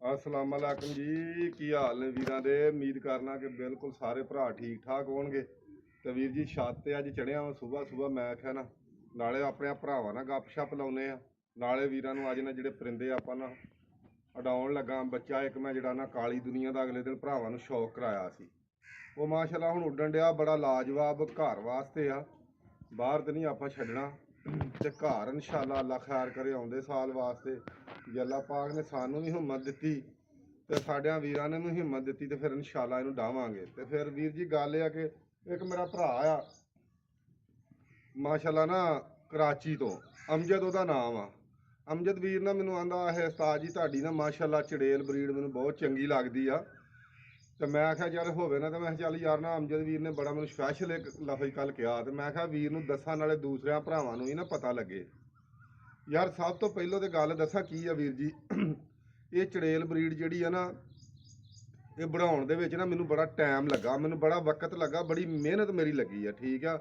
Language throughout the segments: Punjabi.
अस्सलाम वालेकुम जी। की हाल ने वीरां दे? उम्मीद करना कि बिल्कुल सारे भरा ठीक ठाक होणगे। ते वीर जी छत ते अज चढ़िया वां सुबह सुबह। मैं आख्या ना नाले अपने भरावां नाल गपशप लाउने आ, नाले वीरां नूं अज ना जिहड़े परिंदे आपां ना उडाउण लगा। बच्चा एक मैं जिहड़ा ना काली दुनिया दा अगले दिन भरावां नूं शौक कराया सी, वो माशाअल्लाह हुण उड्डण डिया। बड़ा लाजवाब घर वास्ते आ, बाहर तो नहीं आपां छड्डणा। ते घर इंशाअल्लाह अल्लाह खैर करे आउंदे साल वास्ते जे अल्लाह पाक ने सानूं भी हिम्मत दित्ती ते साडियां वीरां ने भी हिम्मत दित्ती ते फिर इंशाअल्लाह इहनूं डावांगे। ते फिर वीर जी गल इह आ कि एक मेरा भरा आ माशाअल्लाह ना कराची तो, अमजद ਉਹਦਾ नाम आ। अमजद वीर ना मैनूं आंदा है उस्ताद जी तुहाडी ना माशाअल्लाह चड़ेल बरीड मैनूं बहुत चंगी लगदी आ। तो मैं आख्या चल होवे ना, तो मैं चल यार ना अमजद वीर ने बड़ा मैनूं स्पैशल एक लफज कल कहा, तो मैं आख्या वीर नूं दसां नाले दूसरिਆਂ ਭਰਾਵਾਂ ਨੂੰ ही ना पता लगे। यार सब तो पहलों तो गल दसा की आ वीर जी, ये चड़ेल बरीड जिहड़ी आ ना ये बढ़ाउण दे विच ना मैनूं बड़ा टाइम लगा, मैनूं बड़ा वक्त लगा, बड़ी मेहनत मेरी लगी है। ठीक आ,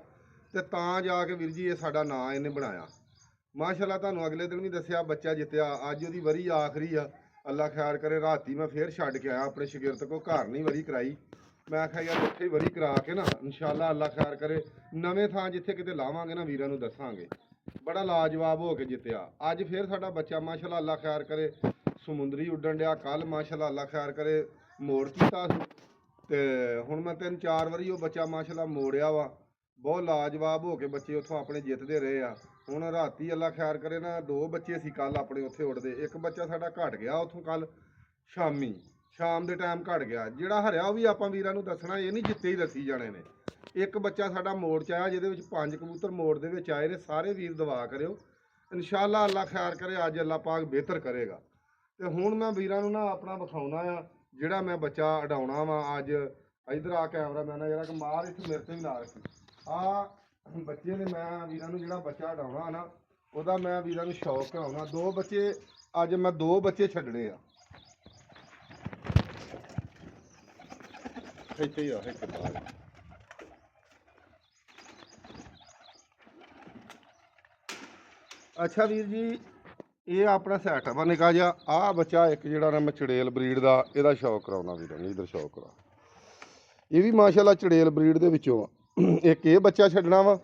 ते तां जाके वीर जी ये साडा नां इहने बनाया। माशाअल्लाह तुहानूं अगले दिन भी दस्सिया बच्चा जित्तिया, अज ਉਹਦੀ वरी आखिरी आ। अल्लाह खैर करे राती मैं फिर छड्ड के आया अपने शागिर्द को, घर नहीं वरी कराई। मैं आख्या यार उत्थे ही वरी करा के ना इंशाअल्लाह अल्लाह खैर करे नवें थां जिथे किते लावांगे ना वीरां नूं दस्सांगे। बड़ा लाजवाब हो के जित्तिया। अज फिर साडा बच्चा माशाअल्लाह अल्लाह खैर करे समुंदरी उड्डण डिया। कल माशाअल्लाह अल्लाह खैर करे मोड़ कीता ते हुण मैं 3-4 वारी वो बच्चा माशाअल्लाह मोड़िया वा। बहुत लाजवाब हो के बच्चे उत्थों अपने जितते रहे आ। हुण राती अल्लाह खैर करे ना 2 बच्चे सी कल अपने उत्थे उड़दे, एक बच्चा साडा घट गया उत्थों कल शामी, शाम दे टाइम घट गया। जिहड़ा हरिया वो भी आपां वीरां नूं दसना, ये नहीं जित्ते ही दसी जाने ने। एक बच्चा साडा मोड़ च आया जिहदे विच 5 कबूतर मोड़ दे विच आए ने। सारे वीर दुआ करियो इंशाअल्लाह अल्लाह खैर करे अज अल्लाह पाक बेहतर करेगा। ते हुण मैं वीरां नूं ना अपना विखाउणा आ जिहड़ा मैं बच्चा उडाउणा वा अज। इधर आ कैमरा मैन जरा कि मार इत्थे मेरे ते भी ला रखी आ बच्चे ने। मैं वीरां नूं जिहड़ा बच्चा उडाउणा ना ਉਹਦਾ मैं वीरां नूं शौक कराउणा। 2 बच्चे अज मैं 2 बच्चे छड्डणे आ। ਇੱਥੇ ਹੀ ਆ ਇੱਕ ਬਾਹਰ। ਅੱਛਾ ਵੀਰ ਜੀ ਇਹ ਆਪਣਾ ਸੈਟਅਪ ਆ ਨਿੱਕਾ ਜਿਹਾ। ਆਹ ਬੱਚਾ ਇੱਕ ਜਿਹੜਾ ਨਾ ਮੈਂ ਚੜੇਲ ਬਰੀਡ ਦਾ ਇਹਦਾ ਸ਼ੌਕ ਕਰਾਉਣਾ ਵੀਰਾਂ ਨੂੰ, ਇਧਰ ਸ਼ੌਕ ਕਰਾ। ਇਹ ਵੀ ਮਾਸ਼ਾਅੱਲਾ ਚੜੇਲ ਬਰੀਡ ਦੇ ਵਿੱਚੋਂ ਆ। ਇੱਕ ਇਹ ਬੱਚਾ ਛੱਡਣਾ ਵਾ,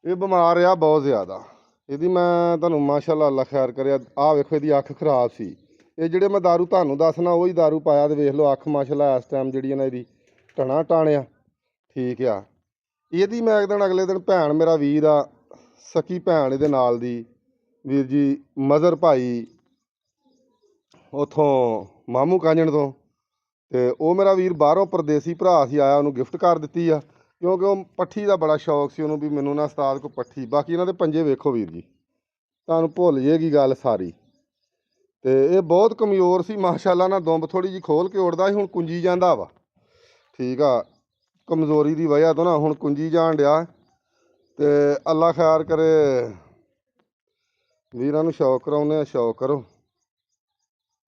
ਇਹ ਬਿਮਾਰ ਆ ਬਹੁਤ ਜ਼ਿਆਦਾ। ਇਹਦੀ ਮੈਂ ਤੁਹਾਨੂੰ ਮਾਸ਼ਾਅੱਲਾ ਅੱਲਾ ਖੈਰ ਕਰਿਆ, ਆਹ ਵੇਖੋ ਇਹਦੀ ਅੱਖ ਖਰਾਬ ਸੀ। ਇਹ ਜਿਹੜੇ ਮੈਂ ਦਾਰੂ ਤੁਹਾਨੂੰ ਦੱਸਣਾ ਉਹੀ ਦਾਰੂ ਪਾਇਆ ਤੇ ਵੇਖ ਲਓ ਅੱਖ ਮਾਸ਼ਾਅੱਲਾ ਇਸ ਟਾਈਮ ਜਿਹੜੀ ਨਾ ਇਹਦੀ ਟਣਾ ਟਾਣਿਆ। ਠੀਕ ਆ, ਇਹਦੀ ਮੈਂ ਇੱਕ ਦਿਨ ਅਗਲੇ ਦਿਨ ਭੈਣ ਮੇਰਾ ਵੀਰ ਆ ਸਕੀ ਭੈਣ ਇਹਦੇ ਨਾਲ ਦੀ ਵੀਰ ਜੀ ਮਜ਼ਰ ਭਾਈ ਉੱਥੋਂ ਮਾਮੂ ਕਾਂਜਣ ਤੋਂ, ਤੇ ਉਹ ਮੇਰਾ ਵੀਰ ਬਾਹਰੋਂ ਪਰਦੇਸੀ ਭਰਾ ਸੀ ਆਇਆ, ਉਹਨੂੰ ਗਿਫਟ ਕਰ ਦਿੱਤੀ ਆ ਕਿਉਂਕਿ ਉਹ ਪੱਠੀ ਦਾ ਬੜਾ ਸ਼ੌਕ ਸੀ ਉਹਨੂੰ ਵੀ ਮੈਨੂੰ ਨਾ ਉਸਤਾਦ ਕੋ ਪੱਠੀ। ਬਾਕੀ ਇਹਨਾਂ ਦੇ ਪੰਜੇ ਵੇਖੋ ਵੀਰ ਜੀ, ਤੁਹਾਨੂੰ ਭੁੱਲ ਜੇਗੀ ਗੱਲ ਸਾਰੀ। ਤੇ ਇਹ ਬਹੁਤ ਕਮਜ਼ੋਰ ਸੀ ਮਾਸ਼ਾਅੱਲਾ, ਨਾ ਦੁੰਬ ਥੋੜੀ ਜਿਹੀ ਖੋਲ ਕੇ ਉੜਦਾ ਸੀ, ਹੁਣ ਕੁੰਜੀ ਜਾਂਦਾ ਵਾ। ਠੀਕ ਆ, ਕਮਜ਼ੋਰੀ ਦੀ ਵਜ੍ਹਾ ਤੋਂ ਨਾ ਹੁਣ ਕੁੰਜੀ ਜਾਣ ਡਿਆ। ਤੇ ਅੱਲਾ ਖੈਰ ਕਰੇ ਵੀਰਾਂ ਨੂੰ ਸ਼ੌਕ ਕਰਾਉਂਦੇ ਆ, ਸ਼ੌਕ ਕਰੋ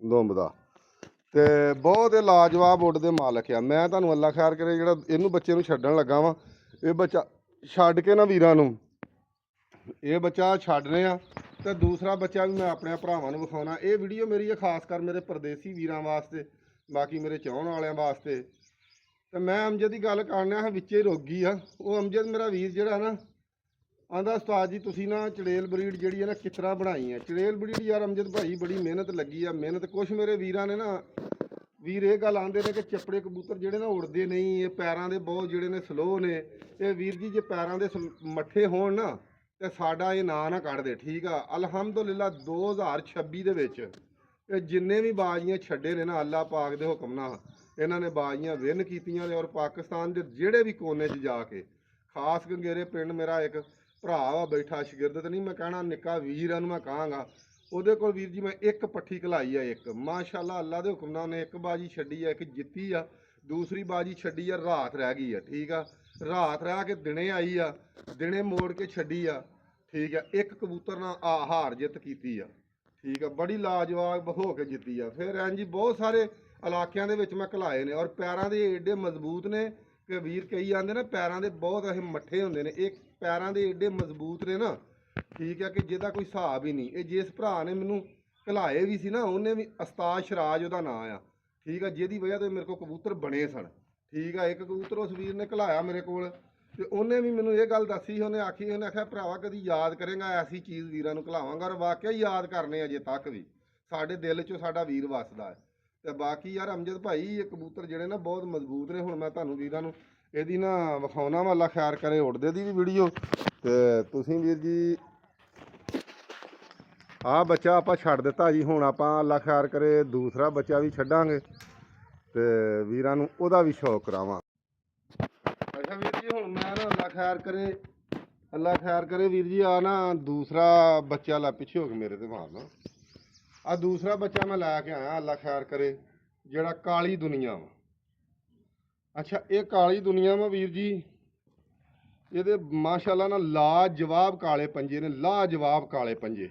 ਦੁੰਬ ਦਾ। ਤੇ ਬਹੁਤ ਇਹ ਲਾਜਵਾਬ ਉੱਡ ਦੇ ਮਾਲਕ ਆ। ਮੈਂ ਤੁਹਾਨੂੰ ਅੱਲਾ ਖੈਰ ਕਰੇ ਜਿਹੜਾ ਇਹਨੂੰ ਬੱਚੇ ਨੂੰ ਛੱਡਣ ਲੱਗਾ ਵਾਂ, ਇਹ ਬੱਚਾ ਛੱਡ ਕੇ ਨਾ ਵੀਰਾਂ ਨੂੰ ਇਹ ਬੱਚਾ ਛੱਡਨੇ ਆ ਤੇ ਦੂਸਰਾ ਬੱਚਾ ਵੀ ਮੈਂ ਆਪਣੇ ਭਰਾਵਾਂ ਨੂੰ ਵਿਖਾਉਣਾ। ਇਹ ਵੀਡੀਓ ਮੇਰੀ ਹੈ ਖਾਸ ਕਰ ਮੇਰੇ ਪਰਦੇਸੀ ਵੀਰਾਂ ਵਾਸਤੇ, ਬਾਕੀ ਮੇਰੇ ਚਾਹਣ ਵਾਲਿਆਂ ਵਾਸਤੇ। ਤੇ ਮੈਂ ਅਮਜਦ ਦੀ ਗੱਲ ਕਰਨਾ ਹੈ, ਵਿੱਚੇ ਰੋਗੀ ਆ ਉਹ ਅਮਜਦ ਮੇਰਾ ਵੀਰ ਜਿਹੜਾ ਨਾ ਆਂਦਾ ਉਸਤਾਦ ਜੀ ਤੁਸੀਂ ਨਾ ਚੜੇਲ ਬਰੀਡ ਜਿਹੜੀ ਹੈ ਨਾ ਕਿਸ ਤਰ੍ਹਾਂ ਬਣਾਈ ਹੈ। ਚੜੇਲ ਬਰੀਡ ਯਾਰ ਅਮਜਦ ਭਾਈ ਬੜੀ ਮਿਹਨਤ ਲੱਗੀ ਆ, ਮਿਹਨਤ। ਕੁਛ ਮੇਰੇ ਵੀਰਾਂ ਨੇ ਨਾ ਵੀਰ ਇਹ ਗੱਲ ਆਂਦੇ ਨੇ ਕਿ ਚੱਪੜੇ ਕਬੂਤਰ ਜਿਹੜੇ ਨਾ ਉੜਦੇ ਨਹੀਂ, ਇਹ ਪੈਰਾਂ ਦੇ ਬਹੁਤ ਜਿਹੜੇ ਨੇ ਸਲੋ ਨੇ। ਇਹ ਵੀਰ ਜੀ ਜੇ ਪੈਰਾਂ ਦੇ ਮੱਠੇ ਹੋਣ ਨਾ ਤੇ ਸਾਡਾ ਇਹ ਨਾਂ ਨਾ ਕੱਢ ਦੇ। ਠੀਕ ਆ, ਅਲਹਮਦੁਲਿਲਾ 2026 ਦੇ ਵਿੱਚ ਇਹ ਜਿੰਨੇ ਵੀ ਬਾਜ਼ੀਆਂ ਛੱਡੇ ਨੇ ਨਾ ਅੱਲਾਹ ਪਾਕ ਦੇ ਹੁਕਮ ਨਾਲ ਇਹਨਾਂ ਨੇ ਬਾਜ਼ੀਆਂ ਵਿਨ ਕੀਤੀਆਂ ਨੇ। ਔਰ ਪਾਕਿਸਤਾਨ ਦੇ ਜਿਹੜੇ ਵੀ ਕੋਨੇ 'ਚ ਜਾ ਕੇ, ਖਾਸ ਗੰਗੇਰੇ ਪਿੰਡ ਮੇਰਾ ਇੱਕ ਭਰਾ ਵਾ ਬੈਠਾ, ਸ਼ਾਗਿਰਦ ਤੇ ਨਹੀਂ ਮੈਂ ਕਹਿਣਾ, ਨਿੱਕਾ ਵੀਰ ਆ ਨੂੰ ਮੈਂ ਕਹਾਂਗਾ, ਉਹਦੇ ਕੋਲ ਵੀਰ ਜੀ ਮੈਂ ਇੱਕ ਪੱਠੀ ਘਲਾਈ ਆ। ਇੱਕ ਮਾਸ਼ਾਅੱਲਾ ਅੱਲਾ ਦੇ ਹੁਕਮ ਨਾਲ ਉਹਨੇ ਇੱਕ ਬਾਜੀ ਛੱਡੀ ਆ, ਇੱਕ ਜਿੱਤੀ ਆ, ਦੂਸਰੀ ਬਾਜੀ ਛੱਡੀ ਆ, ਰਾਤ ਰਹਿ ਗਈ ਆ। ਠੀਕ ਆ, ਰਾਤ ਰਹਿ ਕੇ ਦਿਨੇ ਆਈ ਆ, ਦਿਨੇ ਮੋੜ ਕੇ ਛੱਡੀ ਆ। ਠੀਕ ਆ, ਇੱਕ ਕਬੂਤਰ ਨਾਲ ਹਾਰ ਜਿੱਤ ਕੀਤੀ ਆ। ਠੀਕ ਆ, ਬੜੀ ਲਾਜਵਾਬ ਹੋ ਕੇ ਜਿੱਤੀ ਆ। ਫਿਰ ਐਂ ਜੀ ਬਹੁਤ ਸਾਰੇ ਇਲਾਕਿਆਂ ਦੇ ਵਿੱਚ ਮੈਂ ਘਲਾਏ ਨੇ। ਔਰ ਪੈਰਾਂ ਦੇ ਏਡੇ ਮਜ਼ਬੂਤ ਨੇ ਕਿ ਵੀਰ ਕਈ ਆਂਦੇ ਨੇ ਪੈਰਾਂ ਦੇ ਬਹੁਤ ਇਹ ਮੱਠੇ ਹੁੰਦੇ ਨੇ, ਇਹ ਪੈਰਾਂ ਦੇ ਏਡੇ ਮਜ਼ਬੂਤ ਨੇ ਨਾ। ਠੀਕ ਹੈ ਕਿ ਜਿਹਦਾ ਕੋਈ ਹਿਸਾਬ ਹੀ ਨਹੀਂ। ਇਹ ਜਿਸ ਭਰਾ ਨੇ ਮੈਨੂੰ ਘਲਾਏ ਵੀ ਸੀ ਨਾ, ਉਹਨੇ ਵੀ ਉਸਤਾਦ ਸ਼ਰਾਜ ਉਹਦਾ ਨਾਂ ਆ, ਠੀਕ ਆ, ਜਿਹਦੀ ਵਜ੍ਹਾ ਤੋਂ ਮੇਰੇ ਕੋਲ ਕਬੂਤਰ ਬਣੇ ਸਨ, ਠੀਕ ਆ। ਇੱਕ ਕਬੂਤਰ ਉਸ ਵੀਰ ਨੇ ਘਲਾਇਆ ਮੇਰੇ ਕੋਲ, ਤੇ ਉਹਨੇ ਵੀ ਮੈਨੂੰ ਇਹ ਗੱਲ ਦੱਸੀ, ਉਹਨੇ ਆਖਿਆ ਭਰਾਵਾ ਕਦੀ ਯਾਦ ਕਰੇਗਾ ਐਸੀ ਚੀਜ਼ ਵੀਰਾਂ ਨੂੰ ਘਲਾਵਾਂਗਾ, ਔਰ ਵਾਕਿਆ ਹੀ ਯਾਦ ਕਰਨੇ ਅਜੇ ਤੱਕ ਵੀ ਸਾਡੇ ਦਿਲ 'ਚੋਂ ਸਾਡਾ ਵੀਰ ਵੱਸਦਾ ਹੈ। ਤੇ ਬਾਕੀ ਯਾਰ ਅਮਜਦ ਭਾਈ ਇਹ ਕਬੂਤਰ ਜਿਹੜੇ ਨਾ ਬਹੁਤ ਮਜ਼ਬੂਤ ਨੇ। ਹੁਣ ਮੈਂ ਤੁਹਾਨੂੰ ਵੀਰਾਂ ਨੂੰ ਇਹਦੀ ਨਾ ਵਿਖਾਉਣਾ ਵਾ, ਅੱਲਾ ਖੈਰ ਕਰੇ ਉੜਦੇ ਦੀ ਵੀ ਵੀਡੀਓ। ਤੇ ਤੁਸੀਂ ਵੀਰ ਜੀ ਆਹ ਬੱਚਾ ਆਪਾਂ ਛੱਡ ਦਿੱਤਾ ਜੀ, ਹੁਣ ਆਪਾਂ ਅੱਲਾ ਖੈਰ ਕਰੇ ਦੂਸਰਾ ਬੱਚਾ ਵੀ ਛੱਡਾਂਗੇ ਤੇ ਵੀਰਾਂ ਨੂੰ ਉਹਦਾ ਵੀ ਸ਼ੌਕ ਕਰਾਵਾਂ। ਅੱਛਾ ਵੀਰ ਜੀ ਹੁਣ ਮੈਂ ਨਾ ਅੱਲਾ ਖੈਰ ਕਰੇ ਵੀਰ ਜੀ, ਆ ਨਾ ਦੂਸਰਾ ਬੱਚਾ ਲਾ ਪਿੱਛੇ ਹੋ ਕੇ ਮੇਰੇ ਤੇ ਮਾਰਨਾ, ਆ ਦੂਸਰਾ ਬੱਚਾ ਮੈਂ ਲੈ ਕੇ ਆਇਆ ਅੱਲਾ ਖੈਰ ਕਰੇ, ਜਿਹੜਾ ਕਾਲੀ ਦੁਨੀਆ ਵਾ। ਅੱਛਾ ਇਹ ਕਾਲੀ ਦੁਨੀਆ ਵਾ ਵੀਰ ਜੀ, ਇਹਦੇ ਮਾਸ਼ਾਅੱਲਾ ਨਾਲ ਲਾਜਵਾਬ ਕਾਲੇ ਪੰਜੇ ਨੇ, ਲਾਜਵਾਬ ਕਾਲੇ ਪੰਜੇ,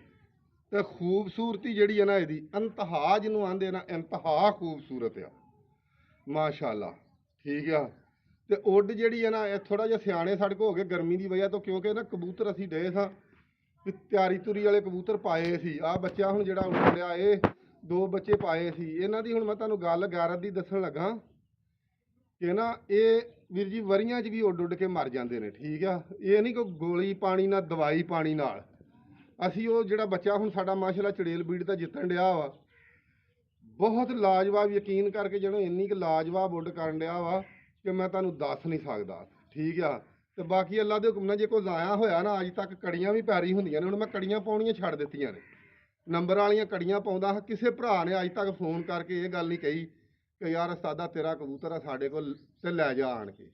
ਤੇ ਖੂਬਸੂਰਤੀ ਜਿਹੜੀ ਹੈ ਨਾ ਇਹਦੀ ਇੰਤਹਾ, ਜਿਹਨੂੰ ਆਂਦੇ ਨਾ ਇੰਤਹਾ ਖੂਬਸੂਰਤ ਆ ਮਾਸ਼ਾਅੱਲਾ, ਠੀਕ ਆ। ਤੇ ਉੱਡ ਜਿਹੜੀ ਹੈ ਨਾ ਇਹ ਥੋੜਾ ਜਿਹਾ ਸਿਆਣੇ ਸਾਡੇ ਕੋ ਹੋ ਗਏ ਗਰਮੀ ਦੀ ਵਜ੍ਹਾ ਤੋਂ, ਕਿਉਂਕਿ ਨਾ ਕਬੂਤਰ ਅਸੀਂ ਡੇ ਸਾਂ ਵੀ ਤਿਆਰੀ ਤੁਰੀ ਵਾਲੇ ਕਬੂਤਰ ਪਾਏ ਸੀ। ਆਹ ਬੱਚਾ ਹੁਣ ਜਿਹੜਾ ਉੱਡ ਰਿਹਾ, ਇਹ 2 ਬੱਚੇ ਪਾਏ ਸੀ ਇਹਨਾਂ ਦੀ। ਹੁਣ ਮੈਂ ਤੁਹਾਨੂੰ ਗੱਲ ਗੈਰਤ ਦੀ ਦੱਸਣ ਲੱਗਾ ਕਿ ਨਾ ਇਹ ਵੀਰ ਜੀ ਵਰੀਆਂ 'ਚ ਵੀ ਉੱਡ ਕੇ ਮਰ ਜਾਂਦੇ ਨੇ, ਠੀਕ ਆ। ਇਹ ਨਹੀਂ ਕੋਈ ਗੋਲੀ ਪਾਣੀ ਨਾਲ ਦਵਾਈ ਪਾਣੀ ਨਾਲ। ਅਸੀਂ ਉਹ ਜਿਹੜਾ ਬੱਚਾ ਹੁਣ ਸਾਡਾ ਮਾਸ਼ਾਅੱਲਾ ਚੜੇਲ ਬੀੜ ਦਾ ਜਿੱਤਣ ਡਿਆ ਵਾ, ਬਹੁਤ ਲਾਜਵਾਬ, ਯਕੀਨ ਕਰਕੇ ਜਿਹਨੂੰ ਇੰਨੀ ਕੁ ਲਾਜਵਾਬ ਉੱਡ ਕਰਨ ਡਿਆ ਵਾ ਕਿ ਮੈਂ ਤੁਹਾਨੂੰ ਦੱਸ ਨਹੀਂ ਸਕਦਾ, ਠੀਕ ਆ। ਤੇ ਬਾਕੀ ਅੱਲਾ ਦੇ ਹੁਕਮ ਨਾਲ ਜੇ ਕੋਈ ਜ਼ਾਇਆ ਹੋਇਆ ਨਾ, ਅੱਜ ਤੱਕ ਕੜੀਆਂ ਵੀ ਪੈਰੀ ਹੁੰਦੀਆਂ ਨੇ। ਹੁਣ ਮੈਂ ਕੜੀਆਂ ਪਾਉਣੀਆਂ ਛੱਡ ਦਿੱਤੀਆਂ ਨੇ, ਨੰਬਰ ਵਾਲੀਆਂ ਕੜੀਆਂ ਪਾਉਂਦਾ। ਕਿਸੇ ਭਰਾ ਨੇ ਅੱਜ ਤੱਕ ਫੋਨ ਕਰਕੇ ਇਹ ਗੱਲ ਨਹੀਂ ਕਹੀ ਕਿ ਯਾਰ ਉਸਤਾਦਾ ਤੇਰਾ ਕਬੂਤਰ ਆ ਸਾਡੇ ਕੋਲ ਤੇ ਲੈ ਜਾ ਆਣ ਕੇ।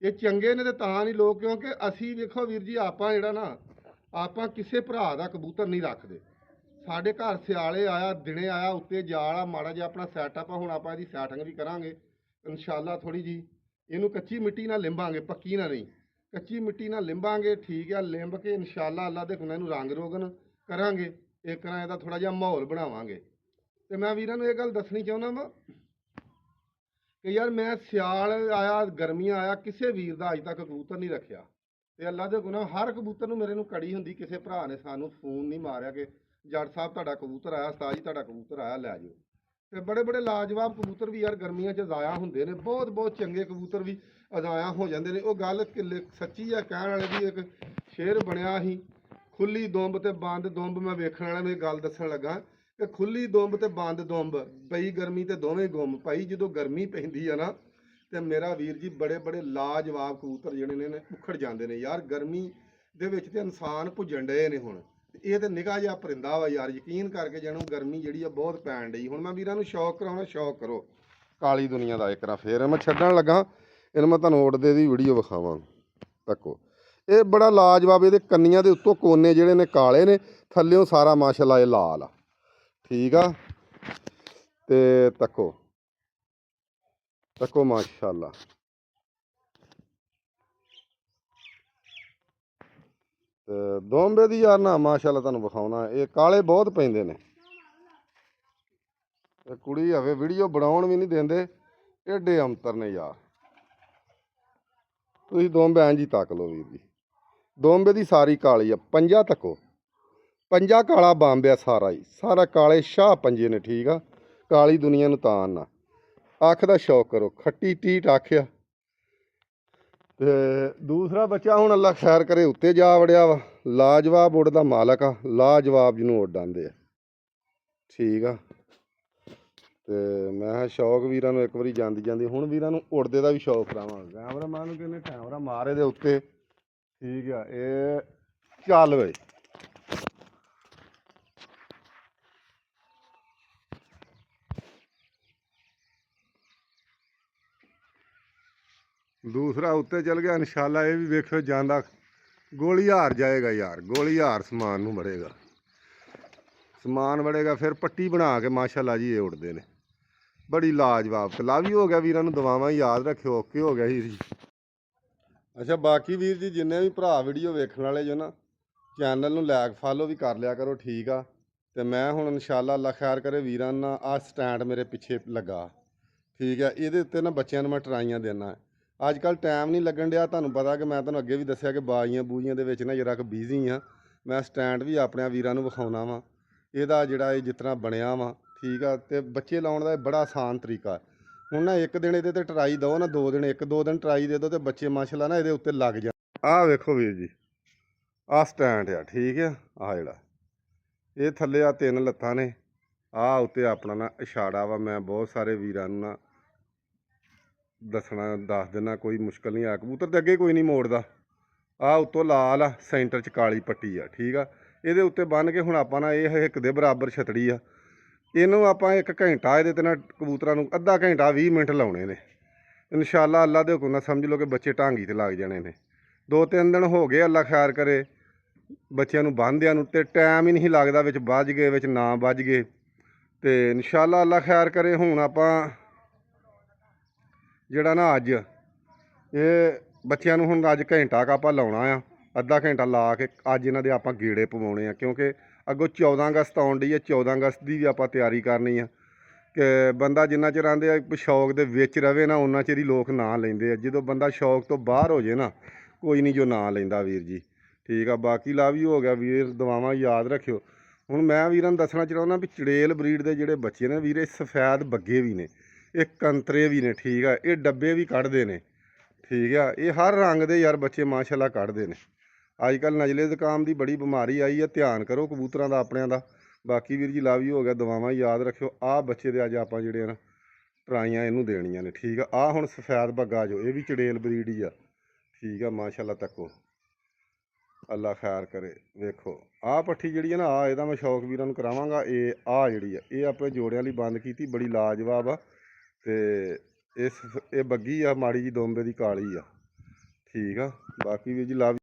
ਇਹ ਚੰਗੇ ਨੇ ਤੇ ਤਾਂ ਨਹੀਂ ਲੋਕ, ਕਿਉਂਕਿ ਅਸੀਂ ਵੇਖੋ ਵੀਰ ਜੀ ਆਪਾਂ ਜਿਹੜਾ ਨਾ, ਆਪਾਂ ਕਿਸੇ ਭਰਾ ਦਾ ਕਬੂਤਰ ਨਹੀਂ ਰੱਖਦੇ। ਸਾਡੇ ਘਰ ਸਿਆਲੇ ਆਇਆ, ਦਿਨੇ ਆਇਆ, ਉੱਤੇ ਜਾਲ ਆ, ਮਾੜਾ ਜਿਹਾ ਆਪਣਾ ਸੈਟਅਪ ਆ। ਹੁਣ ਆਪਾਂ ਇਹਦੀ ਸੈਟਿੰਗ ਵੀ ਕਰਾਂਗੇ ਇਨਸ਼ਾਅੱਲਾ, ਥੋੜੀ ਜੀ ਇਹਨੂੰ ਕੱਚੀ ਮਿੱਟੀ ਨਾਲ ਲਿੰਬਾਂਗੇ, ਪੱਕੀ ਨਾਲ ਨਹੀਂ, ਕੱਚੀ ਮਿੱਟੀ ਨਾਲ ਲਿੰਬਾਂਗੇ, ਠੀਕ ਆ। ਲਿੰਬ ਕੇ ਇਨਸ਼ਾਅੱਲਾ ਅੱਲਾ ਦੇ ਹੁਕਮ ਇਹਨੂੰ ਰੰਗ ਰੋਗਨ ਕਰਾਂਗੇ, ਇੱਕ ਨਾ ਇਹਦਾ ਥੋੜਾ ਜਿਹਾ ਮਾਹੌਲ ਬਣਾਵਾਂਗੇ। ਤੇ ਮੈਂ ਵੀਰਾਂ ਨੂੰ ਇਹ ਗੱਲ ਦੱਸਣੀ ਚਾਹੁੰਦਾ ਵਾ ਕਿ ਯਾਰ ਮੈਂ ਸਿਆਲ ਆਇਆ, ਗਰਮੀਆਂ ਆਇਆ, ਕਿਸੇ ਵੀਰ ਦਾ ਅੱਜ ਤੱਕ ਕਬੂਤਰ ਨਹੀਂ ਰੱਖਿਆ। ਤੇ ਅੱਲਾ ਦੇ ਗੁਨਾਹ ਹਰ ਕਬੂਤਰ ਨੂੰ ਮੇਰੇ ਨੂੰ ਕੜੀ ਹੁੰਦੀ, ਕਿਸੇ ਭਰਾ ਨੇ ਸਾਨੂੰ ਫੋਨ ਨਹੀਂ ਮਾਰਿਆ ਕਿ ਜੱਟ ਸਾਹਿਬ ਤੁਹਾਡਾ ਕਬੂਤਰ ਆਇਆ, ਉਸਤਾਦ ਜੀ ਤੁਹਾਡਾ ਕਬੂਤਰ ਆਇਆ, ਲੈ ਜਾਓ। ਤੇ ਬੜੇ ਬੜੇ ਲਾਜਵਾਬ ਕਬੂਤਰ ਵੀ ਯਾਰ ਗਰਮੀਆਂ 'ਚ ਜ਼ਾਇਆ ਹੁੰਦੇ ਨੇ, ਬਹੁਤ ਬਹੁਤ ਚੰਗੇ ਕਬੂਤਰ ਵੀ ਜ਼ਾਇਆ ਹੋ ਜਾਂਦੇ ਨੇ। ਉਹ ਗੱਲ ਸੱਚੀ ਆ, ਕਹਿਣ ਵਾਲੇ ਦੀ ਇੱਕ ਸ਼ੇਰ ਬਣਿਆ ਸੀ, ਖੁੱਲੀ ਦੁੰਬ ਤੇ ਬੰਦ ਦੁੰਬ। ਮੈਂ ਵੇਖਣ ਵਾਲਿਆਂ ਨੂੰ ਇਹ ਗੱਲ ਦੱਸਣ ਲੱਗਾ ਕਿ ਖੁੱਲੀ ਦੁੰਬ ਤੇ ਬੰਦ ਦੁੰਬ, ਪਈ ਗਰਮੀ ਤੇ ਦੋਵੇਂ ਗੁੰਮ। ਭਾਈ ਜਦੋਂ ਗਰਮੀ ਪੈਂਦੀ ਆ ਨਾ, ਤੇ ਮੇਰਾ ਵੀਰ ਜੀ ਬੜੇ ਬੜੇ ਲਾਜਵਾਬ ਕਬੂਤਰ ਜਿਹੜੇ ਨੇ ਉਖੜ ਜਾਂਦੇ ਨੇ ਯਾਰ। ਗਰਮੀ ਦੇ ਵਿੱਚ ਤੇ ਇਨਸਾਨ ਭੁੱਜਣ ਡਏ ਨੇ ਹੁਣ। ਇਹ ਤੇ ਨਿਗਾਹ ਜਿਹਾ ਪਰਿੰਦਾ ਵਾ ਯਾਰ, ਯਕੀਨ ਕਰਕੇ ਜਿਹਨੂੰ ਗਰਮੀ ਜਿਹੜੀ ਆ ਬਹੁਤ ਪੈਣ ਡਈ। ਹੁਣ ਮੈਂ ਵੀਰਾਂ ਨੂੰ ਸ਼ੌਕ ਕਰਾਉਣਾ, ਸ਼ੌਕ ਕਰੋ ਕਾਲੀ ਦੁਨੀਆ ਦਾ। ਇੱਕ ਨਾ ਫੇਰ ਮੈਂ ਛੱਡਣ ਲੱਗਾ, ਇਹਨੂੰ ਮੈਂ ਤੁਹਾਨੂੰ ਉੱਡਦੇ ਦੀ ਵੀਡੀਓ ਵਿਖਾਵਾਂ। ਤੱਕੋ ਇਹ ਬੜਾ ਲਾਜਵਾਬ, ਇਹਦੇ ਕੰਨੀਆਂ ਦੇ ਉੱਤੋਂ ਕੋਨੇ ਜਿਹੜੇ ਨੇ ਕਾਲੇ ਨੇ, ਥੱਲਿਓਂ ਸਾਰਾ ਮਾਸ਼ਾਅੱਲਾ ਇਹ ਲਾਲ ਆ, ਠੀਕ ਆ। ਤੇ ਤੱਕੋ ਤੱਕੋ ਮਾਸ਼ਾਅੱਲਾ, ਤੇ ਦੋਂਬੇ ਦੀ ਯਾਰ ਨਾ ਮਾਸ਼ਾਅੱਲਾ ਤੁਹਾਨੂੰ ਵਿਖਾਉਣਾ। ਇਹ ਕਾਲੇ ਬਹੁਤ ਪੈਂਦੇ ਨੇ, ਇਹ ਕੁੜੀ ਹਵੇ ਵੀਡੀਓ ਬਣਾਉਣ ਵੀ ਨਹੀਂ ਦਿੰਦੇ, ਏਡੇ ਅੰਤਰ ਨੇ ਯਾਰ। ਤੁਸੀਂ ਦੋਂਬੇ ਐਂ ਜੀ ਤੱਕ ਲਓ ਵੀਰ ਜੀ, ਦੋਂਬੇ ਦੀ ਸਾਰੀ ਕਾਲੀ ਆ। ਪੰਜਾ ਤੱਕੋ, ਪੰਜਾ ਕਾਲਾ ਬਾਂਬਿਆ ਸਾਰਾ ਹੀ, ਸਾਰਾ ਕਾਲੇ ਸ਼ਾਹ ਪੰਜੇ ਨੇ, ਠੀਕ ਆ। ਕਾਲੀ ਦੁਨੀਆ ਨੂੰ ਤਾਂ ਨਾ ਅੱਖ ਦਾ ਸ਼ੌਕ ਕਰੋ, ਖੱਟੀ ਟੀਟ ਆਖਿਆ। ਤੇ ਦੂਸਰਾ ਬੱਚਾ ਹੁਣ ਅੱਲਾ ਖੈਰ ਕਰੇ ਉੱਤੇ ਜਾ ਵੜਿਆ ਵਾ, ਲਾਜਵਾਬ ਉੱਡ ਦਾ ਮਾਲਕ ਆ, ਲਾਜਵਾਬ ਜਿਹਨੂੰ ਉੱਡ ਆਂਦੇ ਆ, ਠੀਕ ਆ। ਤੇ ਮੈਂ ਸ਼ੌਕ ਵੀਰਾਂ ਨੂੰ ਇੱਕ ਵਾਰੀ ਜਾਂਦੀ ਜਾਂਦੀ ਹੁਣ ਵੀਰਾਂ ਨੂੰ ਉੜਦੇ ਦਾ ਵੀ ਸ਼ੌਕ ਕਰਾਵਾਂਗਾ। ਕੈਮਰਾ ਮਾਰ ਨੂੰ ਕਹਿੰਦੇ ਕੈਮਰਾ ਮਾਰੇ ਦੇ ਉੱਤੇ, ਠੀਕ ਆ। ਇਹ ਚੱਲ ਵੇ ਦੂਸਰਾ ਉੱਤੇ ਚਲ ਗਿਆ ਇਨਸ਼ਾਅੱਲਾ। ਇਹ ਵੀ ਵੇਖਿਓ ਜਾਂਦਾ, ਗੋਲੀ ਹਾਰ ਜਾਏਗਾ ਯਾਰ, ਗੋਲੀ ਹਾਰ ਸਮਾਨ ਨੂੰ ਵੜੇਗਾ, ਸਮਾਨ ਵੜੇਗਾ ਫਿਰ ਪੱਟੀ ਬਣਾ ਕੇ ਮਾਸ਼ਾਅੱਲਾ ਜੀ ਇਹ ਉੱਡਦੇ ਨੇ। ਬੜੀ ਲਾਜਵਾਬ ਕਲਾਵੀ ਹੋ ਗਿਆ ਵੀਰਾਂ ਨੂੰ ਦਵਾਵਾਂ ਯਾਦ ਰੱਖਿਓ, ਓਕੇ ਹੋ ਗਿਆ ਸੀ। ਅੱਛਾ ਬਾਕੀ ਵੀਰ ਜੀ ਜਿੰਨੇ ਵੀ ਭਰਾ ਵੀਡੀਓ ਵੇਖਣ ਵਾਲੇ ਜੋ ਨਾ, ਚੈਨਲ ਨੂੰ ਲਾਇਕ ਫਾਲੋ ਵੀ ਕਰ ਲਿਆ ਕਰੋ, ਠੀਕ ਆ। ਤੇ ਮੈਂ ਹੁਣ ਇਨਸ਼ਾਅੱਲਾ ਅੱਲਾ ਖੈਰ ਕਰੇ ਵੀਰਾਂ ਨਾਲ ਆਹ ਸਟੈਂਡ ਮੇਰੇ ਪਿੱਛੇ ਲੱਗਾ, ਠੀਕ ਆ। ਇਹਦੇ ਉੱਤੇ ਨਾ ਬੱਚਿਆਂ ਨੂੰ ਮੈਂ ਟਰਾਈਆਂ ਦੇਣਾ। ਅੱਜ ਕੱਲ੍ਹ ਟਾਈਮ ਨਹੀਂ ਲੱਗਣ ਡਿਆ, ਤੁਹਾਨੂੰ ਪਤਾ ਕਿ ਮੈਂ ਤੁਹਾਨੂੰ ਅੱਗੇ ਵੀ ਦੱਸਿਆ ਕਿ ਬਾਜ਼ੀਆਂ ਬੂਜੀਆਂ ਦੇ ਵਿੱਚ ਨਾ ਜਰਾ ਕੁ ਬਿਜ਼ੀ ਆ। ਮੈਂ ਸਟੈਂਡ ਵੀ ਆਪਣੇ ਵੀਰਾਂ ਨੂੰ ਵਿਖਾਉਣਾ ਵਾ, ਇਹਦਾ ਜਿਹੜਾ ਇਹ ਜਿਸ ਤਰ੍ਹਾਂ ਬਣਿਆ ਵਾ, ਠੀਕ ਆ। ਤੇ ਬੱਚੇ ਲਾਉਣ ਦਾ ਇਹ ਬੜਾ ਆਸਾਨ ਤਰੀਕਾ। ਹੁਣ ਨਾ ਇੱਕ ਦਿਨ ਇਹਦੇ ਤੇ ਟਰਾਈ ਦਿਓ ਨਾ, 2 ਦਿਨ, 1-2 ਦਿਨ ਟਰਾਈ ਦੇ ਦਿਓ ਤੇ ਬੱਚੇ ਮਾਸ਼ਾਅੱਲਾ ਨਾ ਇਹਦੇ ਉੱਤੇ ਲੱਗ ਜਾਣ। ਆਹ ਵੇਖੋ ਵੀਰ ਜੀ, ਆਹ ਸਟੈਂਡ ਆ, ਠੀਕ ਆ। ਆਹ ਜਿਹੜਾ ਇਹ ਥੱਲੇ ਆ 3 ਲੱਤਾਂ ਨੇ, ਆਹ ਉੱਤੇ ਆਪਣਾ ਨਾ ਇਸ਼ਾਰਾ ਵਾ। ਮੈਂ ਬਹੁਤ ਸਾਰੇ ਵੀਰਾਂ ਨੂੰ ਨਾ ਦੱਸ ਦਿੰਦਾ, ਕੋਈ ਮੁਸ਼ਕਲ ਨਹੀਂ ਆ। ਕਬੂਤਰ ਦੇ ਅੱਗੇ ਕੋਈ ਨਹੀਂ ਮੋੜਦਾ। ਆਹ ਉੱਤੋਂ ਲਾਲ ਆ, ਸੈਂਟਰ 'ਚ ਕਾਲੀ ਪੱਟੀ ਆ, ਠੀਕ ਆ। ਇਹਦੇ ਉੱਤੇ ਬੰਨ੍ਹ ਕੇ ਹੁਣ ਆਪਾਂ ਨਾ ਇਹ ਇੱਕ ਦੇ ਬਰਾਬਰ ਛਤੜੀ ਆ, ਇਹਨੂੰ ਆਪਾਂ 1 ਘੰਟਾ ਇਹਦੇ ਤੇ ਨਾ ਕਬੂਤਰਾਂ ਨੂੰ ਅੱਧਾ ਘੰਟਾ 20 ਮਿੰਟ ਲਾਉਣੇ ਨੇ। ਇਨਸ਼ਾਅੱਲਾ ਅੱਲਾ ਦੇ ਹੁਕਮ ਨਾਲ ਸਮਝ ਲਓ ਕਿ ਬੱਚੇ ਢਾਂਗੀ ਤੇ ਲੱਗ ਜਾਣੇ ਨੇ। 2-3 ਦਿਨ ਹੋ ਗਏ, ਅੱਲਾ ਖੈਰ ਕਰੇ, ਬੱਚਿਆਂ ਨੂੰ ਬੰਨ੍ਹਦਿਆਂ ਨੂੰ, ਤੇ ਟਾਈਮ ਹੀ ਨਹੀਂ ਲੱਗਦਾ, ਵਿੱਚ ਵੱਜ ਗਏ, ਵਿੱਚ ਨਾ ਵੱਜ ਗਏ। ਤੇ ਇਨਸ਼ਾਅੱਲਾ ਅੱਲਾ ਖੈਰ ਕਰੇ। ਹੁਣ ਆਪਾਂ ਜਿਹੜਾ ਨਾ ਅੱਜ ਇਹ ਬੱਚਿਆਂ ਨੂੰ ਹੁਣ ਅੱਜ ਘੰਟਾ ਕੁ ਆਪਾਂ ਲਾਉਣਾ ਆ, ਅੱਧਾ ਘੰਟਾ ਲਾ ਕੇ ਅੱਜ ਇਹਨਾਂ ਦੇ ਆਪਾਂ ਗੇੜੇ ਪਵਾਉਣੇ ਆ, ਕਿਉਂਕਿ ਅੱਗੋਂ 14 ਅਗਸਤ ਆਉਣ ਡਈ ਹੈ। 14 ਅਗਸਤ ਦੀ ਵੀ ਆਪਾਂ ਤਿਆਰੀ ਕਰਨੀ ਆ ਕਿ ਬੰਦਾ ਜਿੰਨਾ ਚਿਰ ਆਂਦੇ ਆ ਸ਼ੌਕ ਦੇ ਵਿੱਚ ਰਵੇ ਨਾ, ਉਹਨਾਂ ਚਿਰ ਹੀ ਲੋਕ ਨਾਂ ਲੈਂਦੇ ਆ। ਜਦੋਂ ਬੰਦਾ ਸ਼ੌਕ ਤੋਂ ਬਾਹਰ ਹੋ ਜੇ ਨਾ, ਕੋਈ ਨਹੀਂ ਜੋ ਨਾਂ ਲੈਂਦਾ ਵੀਰ ਜੀ, ਠੀਕ ਆ। ਬਾਕੀ ਲਾ ਵੀ ਹੋ ਗਿਆ ਵੀਰ, ਦੁਆਵਾਂ ਯਾਦ ਰੱਖਿਓ। ਹੁਣ ਮੈਂ ਵੀਰਾਂ ਨੂੰ ਦੱਸਣਾ ਚਾਹੁੰਦਾ ਵੀ ਚੜੇਲ ਬਰੀਡ ਦੇ ਜਿਹੜੇ ਬੱਚੇ ਨੇ ਵੀਰੇ, ਸਫੈਦ ਬੱਗੇ ਵੀ ਨੇ, ਇਹ ਕੰਤਰੇ ਵੀ ਨੇ, ਠੀਕ ਆ। ਇਹ ਡੱਬੇ ਵੀ ਕੱਢਦੇ ਨੇ, ਠੀਕ ਆ। ਇਹ ਹਰ ਰੰਗ ਦੇ ਯਾਰ ਬੱਚੇ ਮਾਸ਼ਾਅੱਲਾ ਕੱਢਦੇ ਨੇ। ਅੱਜ ਕੱਲ੍ਹ ਨਜ਼ਲੇ ਜ਼ੁਕਾਮ ਦੀ ਬੜੀ ਬਿਮਾਰੀ ਆਈ ਆ, ਧਿਆਨ ਕਰੋ ਕਬੂਤਰਾਂ ਦਾ ਆਪਣਿਆਂ ਦਾ। ਬਾਕੀ ਵੀਰ ਜੀ ਲਾਵੀ ਹੋ ਗਿਆ, ਦੁਆਵਾਂ ਯਾਦ ਰੱਖਿਓ। ਆਹ ਬੱਚੇ ਦੇ ਅੱਜ ਆਪਾਂ ਜਿਹੜੇ ਆ ਨਾ ਟਰਾਈਆਂ ਇਹਨੂੰ ਦੇਣੀਆਂ ਨੇ, ਠੀਕ ਆ। ਆਹ ਹੁਣ ਸਫੈਦ ਬੱਗਾ ਜੋ, ਇਹ ਵੀ ਚੜੇਲ ਬਰੀਡ ਹੀ ਆ, ਠੀਕ ਆ। ਮਾਸ਼ਾਅੱਲਾ ਤੱਕੋ, ਅੱਲਾ ਖੈਰ ਕਰੇ। ਵੇਖੋ ਆਹ ਪੱਠੀ ਜਿਹੜੀ ਆ ਨਾ, ਆਹ ਇਹਦਾ ਮੈਂ ਸ਼ੌਕ ਵੀਰਾਂ ਨੂੰ ਕਰਾਵਾਂਗਾ। ਇਹ ਆਹ ਜਿਹੜੀ ਆ, ਇਹ ਆਪਣੇ ਜੋੜਿਆਂ ਲਈ ਬੰਦ ਕੀਤੀ, ਬੜੀ ਲਾਜਵਾਬ ਆ। ਤੇ ਇਹ ਬੱਗੀ ਆ ਮਾੜੀ ਜੀ ਦੋਂਬੇ ਦੀ ਕਾਲੀ ਆ, ਠੀਕ ਆ। ਬਾਕੀ ਵੀਰ ਜੀ ਲਾਵੀ